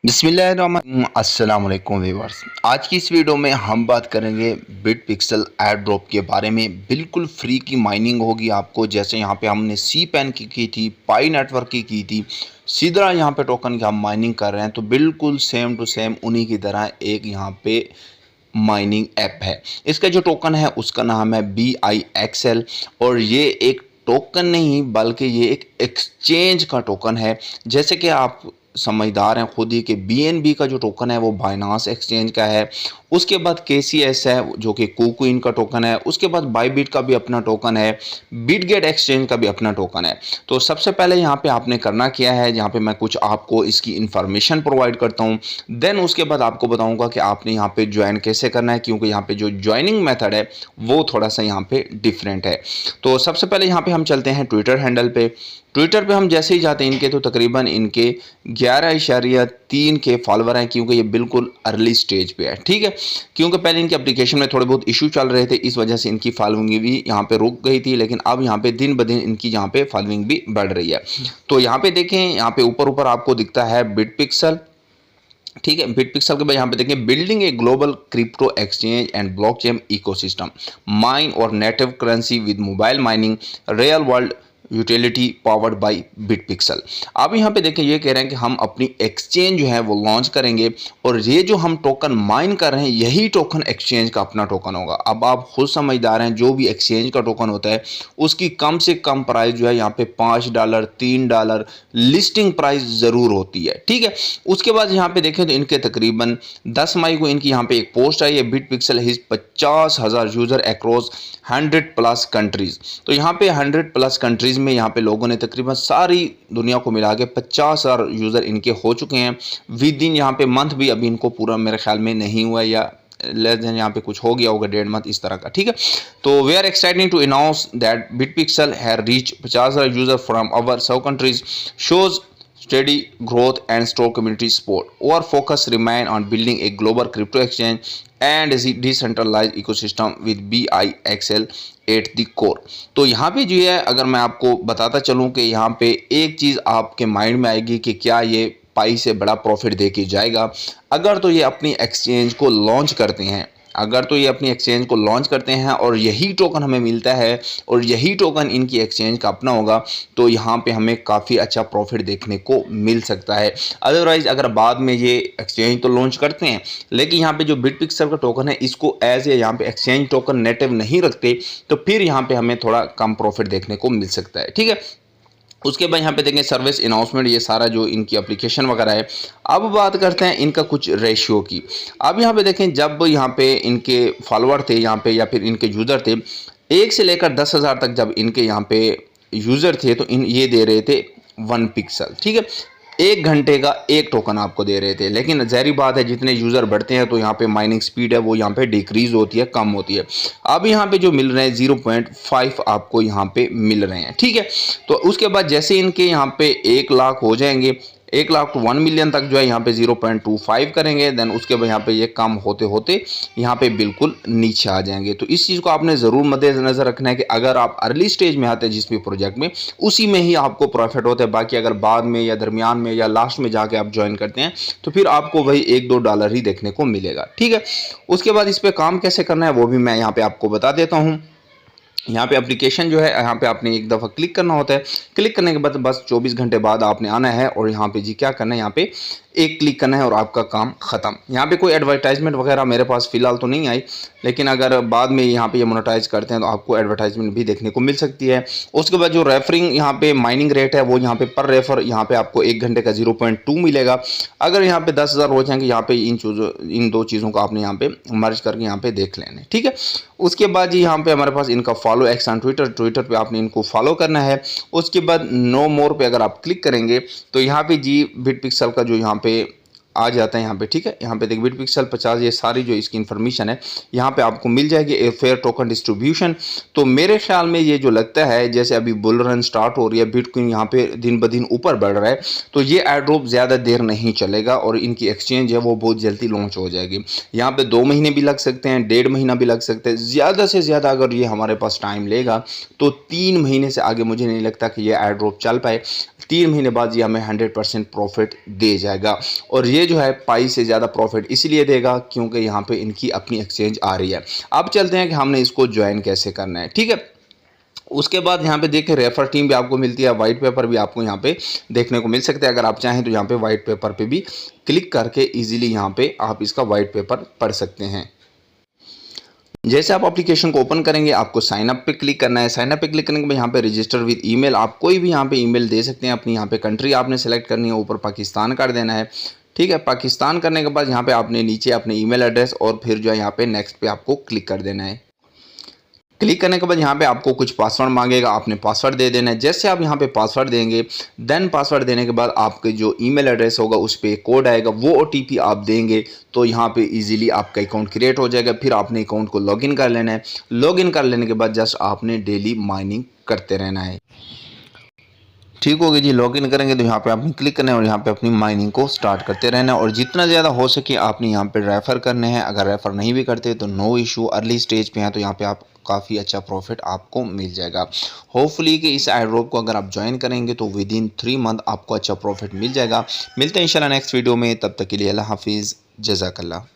अस्सलाम वालेकुम व्यूअर्स। आज की इस वीडियो में हम बात करेंगे बिटपिक्सल एयर ड्रॉप के बारे में। बिल्कुल फ्री की माइनिंग होगी आपको, जैसे यहाँ पे हमने सी पैन की थी, पाई नेटवर्क की थी। सीधा यहाँ पे टोकन की हम माइनिंग कर रहे हैं, तो बिल्कुल सेम टू सेम उन्हीं की तरह एक यहाँ पे माइनिंग ऐप है। इसका जो टोकन है उसका नाम है BIXL, और ये एक टोकन नहीं बल्कि ये एक एक्सचेंज का टोकन है। जैसे कि आप समझदार हैं खुद ही कि BNB का जो टोकन है वो बाइनांस एक्सचेंज का है। उसके बाद KCS है जो कि कुकूइन का टोकन है। उसके बाद बाईबिट का भी अपना टोकन है, बिटगेट एक्सचेंज का भी अपना टोकन है। तो सबसे पहले यहाँ पे आपने करना क्या है, यहाँ पे मैं कुछ आपको इसकी इंफॉर्मेशन प्रोवाइड करता हूँ। देन उसके बाद आपको बताऊँगा कि आपने यहाँ पे ज्वाइन कैसे करना है, क्योंकि यहाँ पे जो ज्वाइनिंग मेथड है वो थोड़ा सा यहाँ पे डिफरेंट है। तो सबसे पहले यहाँ पे हम चलते हैं ट्विटर हैंडल पे। ट्विटर पे हम जैसे ही जाते हैं इनके, तो तकरीबन इनके 11.3 के फॉलोवर हैं, क्योंकि ये बिल्कुल अर्ली स्टेज पे है। ठीक है, क्योंकि पहले इनके एप्लीकेशन में थोड़े बहुत इशू चल रहे थे, इस वजह से इनकी फॉलोइंग भी यहाँ पे रुक गई थी, लेकिन अब यहाँ पे दिन ब दिन इनकी यहाँ पे फॉलोइंग भी बढ़ रही है। तो यहाँ पे देखें, यहाँ पे ऊपर ऊपर आपको दिखता है बिटपिक्सल। ठीक है, बिटपिक्सल के बाद यहाँ पे देखें building a global crypto exchange and blockchain ecosystem, mine और native currency with mobile mining, real world utility powered by Bitpixel. अब यहाँ पे देखें ये कह रहे हैं कि हम अपनी एक्सचेंज जो है वो लॉन्च करेंगे, और ये जो हम टोकन माइन कर रहे हैं यही टोकन एक्सचेंज का अपना टोकन होगा। अब आप खुद समझदार हैं, जो भी एक्सचेंज का टोकन होता है उसकी कम से कम प्राइस जो है यहाँ पे $5 $3 लिस्टिंग प्राइस ज़रूर होती है। ठीक है, उसके बाद यहाँ पे देखें तो इनके तकरीबन 10 मई को इनकी यहाँ पे एक पोस्ट आई है, बिटपिक्सल हिज 50,000 यूज़र अक्रॉस 100+ कंट्रीज। तो यहाँ पे 100+ कंट्रीज में यहाँ पे लोगों ने तकरीबन सारी दुनिया को मिला के 50,000 यूज़र इनके हो चुके हैं। विद इन यहाँ पे मंथ भी अभी इनको पूरा मेरे ख्याल में नहीं हुआ, या लेस देन यहाँ पे कुछ हो गया होगा 1.5 मंथ इस तरह का। ठीक है, तो we are excited to announce that Bitpixel have reach 50,000 user from our 100 countries, shows steady growth and strong community support. Our focus remain on building a global crypto exchange and a decentralized ecosystem with BIXL at the core. तो यहाँ पे जो है, अगर मैं आपको बताता चलूँ कि यहाँ पे एक चीज़ आपके माइंड में आएगी कि क्या ये पाई से बड़ा प्रॉफिट दे के जाएगा। अगर तो ये अपनी एक्सचेंज को लॉन्च करते हैं, अगर तो ये अपनी एक्सचेंज को लॉन्च करते हैं और यही टोकन हमें मिलता है और यही टोकन इनकी एक्सचेंज का अपना होगा, तो यहाँ पे हमें काफ़ी अच्छा प्रॉफिट देखने को मिल सकता है। अदरवाइज़ अगर बाद में ये एक्सचेंज तो लॉन्च करते हैं, लेकिन यहाँ पे जो बिटपिक्सल का टोकन है इसको एज ए यहाँ पे एक्सचेंज टोकन नेटिव नहीं रखते, तो फिर यहाँ पे हमें थोड़ा कम प्रॉफिट देखने को मिल सकता है। ठीक है, उसके बाद यहाँ पे देखें सर्विस अनाउंसमेंट, ये सारा जो इनकी एप्लीकेशन वगैरह है। अब बात करते हैं इनका कुछ रेशियो की। अब यहाँ पे देखें, जब यहाँ पे इनके फॉलोअर थे यहाँ पे या फिर इनके यूज़र थे 1 से लेकर 10,000 तक, जब इनके यहाँ पे यूज़र थे तो ये दे रहे थे 1 पिक्सल। ठीक है, 1 घंटे का एक टोकन आपको दे रहे थे, लेकिन ज़ाहिर बात है जितने यूज़र बढ़ते हैं तो यहाँ पे माइनिंग स्पीड है वो यहाँ पे डिक्रीज़ होती है, कम होती है। अब यहाँ पे जो मिल रहे हैं 0.5 आपको यहाँ पे मिल रहे हैं। ठीक है, तो उसके बाद जैसे इनके यहाँ पे 1 लाख हो जाएंगे, 1 लाख टू 1 मिलियन तक जो है यहाँ पे 0.25 करेंगे, देन उसके बाद यहाँ पे ये कम होते होते यहाँ पे बिल्कुल नीचे आ जाएंगे। तो इस चीज़ को आपने ज़रूर मद्देनज़र रखना है कि अगर आप अर्ली स्टेज में आते हैं जिस भी प्रोजेक्ट में, उसी में ही आपको प्रॉफिट होता है। बाकी अगर बाद में या दरमियान में या लास्ट में जाके आप ज्वाइन करते हैं तो फिर आपको वही $1-2 ही देखने को मिलेगा। ठीक है, उसके बाद इस पर काम कैसे करना है वो भी मैं यहाँ पे आपको बता देता हूँ। यहाँ पे एप्लीकेशन जो है, यहाँ पे आपने एक दफ़ा क्लिक करना होता है। क्लिक करने के बाद बस 24 घंटे बाद आपने आना है और यहाँ पे जी क्या करना है, यहाँ पे एक क्लिक करना है और आपका काम ख़त्म। यहाँ पे कोई एडवर्टाइजमेंट वगैरह मेरे पास फ़िलहाल तो नहीं आई, लेकिन अगर बाद में यहाँ पे ये मोनेटाइज करते हैं तो आपको एडवर्टाइजमेंट भी देखने को मिल सकती है। उसके बाद जो रेफरिंग यहाँ पे माइनिंग रेट है वो यहाँ पे पर रेफर यहाँ पे आपको 1 घंटे का 0.2 मिलेगा। अगर यहाँ पे 10,000 हो जाएंगे, यहाँ पे इन दो चीज़ों को आपने यहाँ पे मर्ज करके यहाँ पे देख लेना। ठीक है, उसके बाद जी यहाँ पे हमारे पास इनका फॉलो एक्स ऑन ट्विटर पे आपने इनको फॉलो करना है। उसके बाद नो मोर पे अगर आप क्लिक करेंगे तो यहाँ पे जी बिटपिक्सल का जो यहाँ पे आ जाता है यहाँ पे। ठीक है, यहाँ पे देखिए बिटपिक्सल 50, ये सारी जो इसकी इन्फॉर्मेशन है यहाँ पे आपको मिल जाएगी। ए फेयर टोकन डिस्ट्रीब्यूशन, तो मेरे ख्याल में ये जो लगता है जैसे अभी बुल रन स्टार्ट हो रही है, बिटकॉइन यहाँ पे दिन ब दिन ऊपर बढ़ रहा है, तो ये एयर ड्रॉप ज़्यादा देर नहीं चलेगा और इनकी एक्सचेंज है वो बहुत जल्दी लॉन्च हो जाएगी। यहाँ पे 2 महीने भी लग सकते हैं, 1.5 महीना भी लग सकते हैं, ज़्यादा से ज़्यादा अगर ये हमारे पास टाइम लेगा तो 3 महीने से आगे मुझे नहीं लगता कि ये एयर ड्रॉप चल पाए। 3 महीने बाद ये हमें 100% प्रॉफिट दे जाएगा। और ये जो है पाई से ज़्यादा प्रॉफिट इसलिए देगा क्योंकि यहाँ पे इनकी अपनी एक्सचेंज आ रही है। अब चलते हैं कि हमने इसको ज्वाइन कैसे करना है, ठीक है। उसके बाद यहाँ पे देखिए रेफर टीम भी आपको मिलती है, वाइट पेपर भी आपको यहाँ पे देखने को मिल सकता है। अगर आप चाहें तो यहाँ पे वाइट पेपर पे भी क्लिक करके इजीली यहाँ पे आप इसका वाइट पेपर पढ़ सकते हैं। जैसे आप एप्लीकेशन को ओपन करेंगे आपको साइन अप पे क्लिक करना है। साइन अप पे क्लिक करने के बाद यहाँ पे रजिस्टर विद ईमेल, आप कोई भी यहाँ पे ईमेल दे सकते हैं। अपनी यहाँ पे कंट्री आपने सेलेक्ट करनी है, ऊपर पाकिस्तान कर देना है, ठीक है। पाकिस्तान करने के बाद यहाँ पे आपने नीचे अपने ईमेल एड्रेस और फिर जो है यहाँ पे नेक्स्ट पे आपको क्लिक कर देना है। क्लिक करने के बाद यहाँ पे आपको कुछ पासवर्ड मांगेगा, आपने पासवर्ड दे देना है। जैसे आप यहाँ पे पासवर्ड देंगे देन पासवर्ड देने के बाद आपके जो ईमेल एड्रेस होगा उस पर कोड आएगा, वो ओटीपी आप देंगे तो यहाँ पे इजीली आपका अकाउंट क्रिएट हो जाएगा। फिर आपने अकाउंट को लॉगिन कर लेना है। लॉगिन कर लेने के बाद जस्ट आपने डेली माइनिंग करते रहना है। ठीक होगी जी। लॉगिन करेंगे तो यहाँ पे आपने क्लिक करना है और यहाँ पे अपनी माइनिंग को स्टार्ट करते रहना है और जितना ज़्यादा हो सके आपने यहाँ पे रेफ़र करने हैं। अगर रेफ़र नहीं भी करते तो नो इशू, अर्ली स्टेज पे हैं तो यहाँ पे आप काफ़ी अच्छा प्रॉफिट आपको मिल जाएगा। होपफुली कि इस एयर ड्रॉप को अगर आप ज्वाइन करेंगे तो विद इन 3 मंथ आपको अच्छा प्रॉफिट मिल जाएगा। मिलते हैं इंशाल्लाह नेक्स्ट वीडियो में, तब तक के लिए अल्लाह हाफिज़, जज़ाकल्लाह।